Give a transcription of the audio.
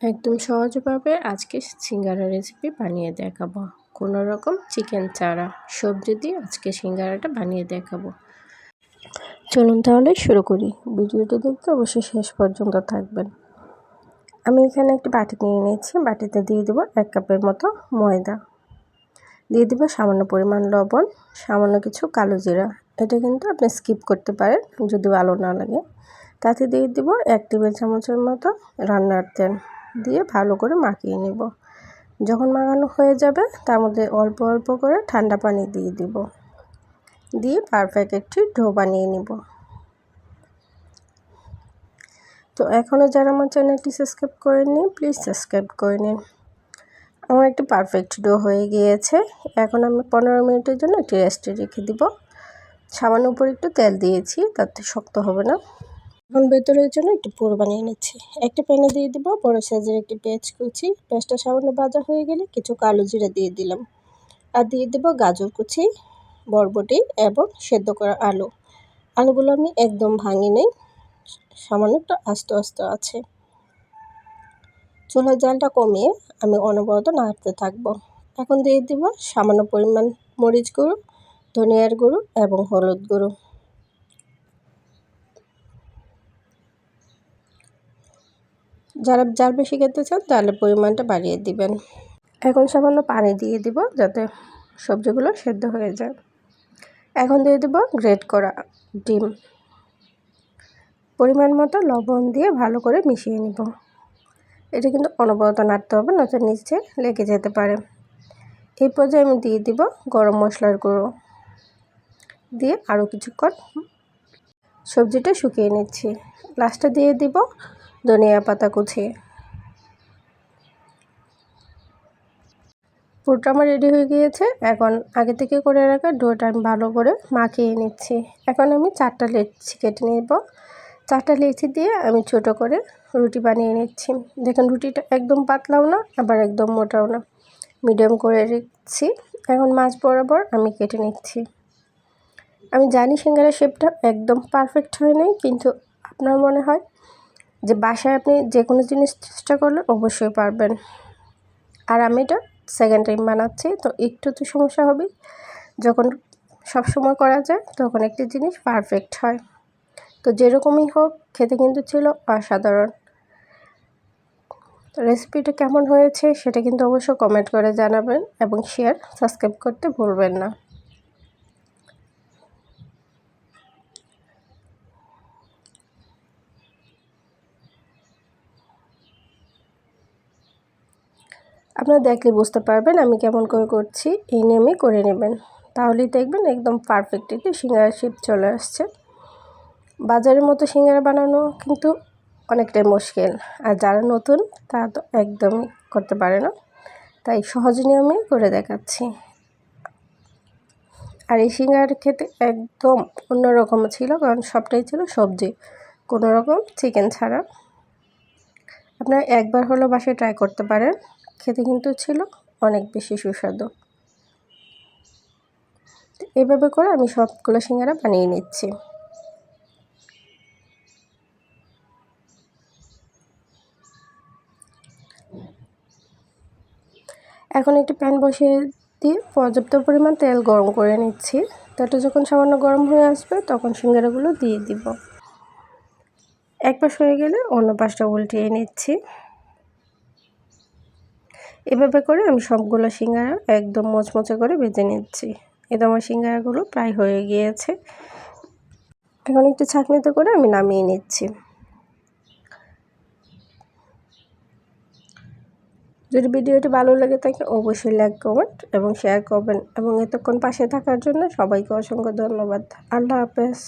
একদম সহজভাবে আজকে সিঙ্গারা রেসিপি বানিয়ে দেখাবো। কোনো রকম চিকেন ছাড়া সবজি দিয়ে আজকে সিঙ্গারাটা বানিয়ে দেখাবো। চলুন তাহলে শুরু করি। ভিডিওটি দেখতে অবশ্যই শেষ পর্যন্ত থাকবেন। আমি এখানে একটি বাটি নিয়ে নিয়েছি। বাটিতে দিয়ে দেবো 1 কাপের মতো ময়দা, দিয়ে দেবো সামান্য পরিমাণ লবণ, সামান্য কিছু কালো জিরা। এটা কিন্তু আপনি স্কিপ করতে পারেন যদি ভালো না লাগে। তাতে দিয়ে দেব 1 টেবিল চামচের মতো রান্নার তেল, দিয়ে ভালো করে মাখিয়ে নেব। যখন মাখানো হয়ে যাবে তার মধ্যে অল্প অল্প করে ঠান্ডা পানি দিয়ে দিব, দিয়ে পারফেক্ট একটি ডো বানিয়ে নেব। তো এখনও যারা আমার চ্যানেলটি সাবস্ক্রাইব করেননি প্লিজ সাবস্ক্রাইব করে নিন। আমার একটি পারফেক্ট ডো হয়ে গিয়েছে। এখন আমি 15 মিনিটের জন্য একটি রেস্টে রেখে দিব। সামান্য উপর একটু তেল দিয়েছি, তাতে শক্ত হবে না। এখন ভেতরের জন্য একটু পুর বানিয়ে নিচ্ছি। একটি প্যানে দিয়ে দিব বড় সাইজের একটি পেঁয়াজ কুচি। পেঁয়াজটা সামান্য ভাজা হয়ে গেলে কিছু কালো জিরা দিয়ে দিলাম, আর দিয়ে দেব গাজর কুচি, বরবটি এবং সেদ্ধ করা আলু। আলুগুলো আমি একদম ভাঙি নেই, সামান্য একটু আস্ত আস্ত আছে। চুলার জালটা কমিয়ে আমি অনবরত নাড়তে থাকবো। এখন দিয়ে দিব সামান্য পরিমাণ মরিচ গুঁড়ো, ধনিয়ার গুঁড়ো এবং হলুদ গুঁড়ো। যারা জাল বেশি খেতে চান তাহলে পরিমাণটা বাড়িয়ে দিবেন। এখন সামান্য পানি দিয়ে দিব যাতে সবজিগুলো সেদ্ধ হয়ে যায়। এখন দিয়ে দেব গ্রেট করা ডিম, পরিমাণ মতো লবণ দিয়ে ভালো করে মিশিয়ে নিব। এটা কিন্তু অনবরত নাড়তে হবে, নয়তো নিচে লেগে যেতে পারে। এই পর্যায়ে আমি দিয়ে দিব গরম মশলার গুঁড়ো, দিয়ে আরও কিছুক্ষণ সবজিটা শুকিয়ে নিচ্ছি। লাস্টে দিয়ে দিব ধনিয়া পাতা কুচি। পুরটা আমার রেডি হয়ে গিয়েছে। এখন আগে থেকে করে রাখা ডোটা আমি ভালো করে মাখিয়ে নিচ্ছি। এখন আমি 4টা লেচি কেটে নেব। 4টা লেচি দিয়ে আমি ছোট করে রুটি বানিয়ে নিচ্ছি। দেখেন রুটিটা একদম পাতলাও না আবার একদম মোটাও না, মিডিয়াম করে রেখেছি। এখন মাঝ বরাবর আমি কেটে নিচ্ছি। আমি জানি সিঙ্গারা শেপটা একদম পারফেক্ট হয় নাই, কিন্তু আপনার মনে হয় যে বাসায় আপনি যে কোনো জিনিস চেষ্টা করলে অবশ্যই পারবেন। আর আমি এটা সেকেন্ড টাইম বানাচ্ছি, তো একটু তো সমস্যা হবেই। যখন সব সময় করা যায় তখন একটি জিনিস পারফেক্ট হয়। তো যেরকমই হোক খেতে কিন্তু ছিল অসাধারণ। তো রেসিপিটা কেমন হয়েছে সেটা কিন্তু অবশ্যই কমেন্ট করে জানাবেন এবং শেয়ার সাবস্ক্রাইব করতে ভুলবেন না। আপনারা দেখলে বুঝতে পারবেন আমি কেমন করে করছি। এই নিয়মে করে নেবেন, তাহলেই দেখবেন একদম পারফেক্ট একটি সিঙ্গারা শেপ চলে আসছে। বাজারের মতো সিঙ্গারা বানানো কিন্তু অনেকটাই মুশকিল, আর যারা নতুন তারা তো একদমই করতে পারে না। তাই সহজ নিয়মে করে দেখাচ্ছি। আর এই সিঙ্গারা খেতে একদম অন্যরকম ছিল, কারণ সবটাই ছিল সবজি, কোনো রকম চিকেন ছাড়া। আপনারা একবার হলো বাসায় ট্রাই করতে পারেন, খেতে কিন্তু ছিল অনেক বেশি সুস্বাদু। এভাবে করে আমি সবগুলো সিঙ্গারা বানিয়ে নিচ্ছি। এখন একটি প্যান বসিয়ে দিয়ে পর্যাপ্ত পরিমাণ তেল গরম করে নিচ্ছি। তেলটা যখন সামান্য গরম হয়ে আসবে তখন সিঙ্গারাগুলো দিয়ে দিব। এক পাশ হয়ে গেলে অন্য পাশটা উল্টিয়ে নিচ্ছি। এভাবে করে আমি সবগুলো সিঙ্গারা একদম মচমচে করে ভেজে নিচ্ছি। এটা আমার সিঙ্গারাগুলো প্রায় হয়ে গিয়েছে। এখন একটু ছাঁকনিতে করে আমি নামিয়ে নিচ্ছি। যদি ভিডিওটি ভালো লাগে থাকে অবশ্যই লাইক, কমেন্ট এবং শেয়ার করবেন, এবং এতক্ষণ পাশে থাকার জন্য সবাইকে অসংখ্য ধন্যবাদ। আল্লাহ হাফেজ।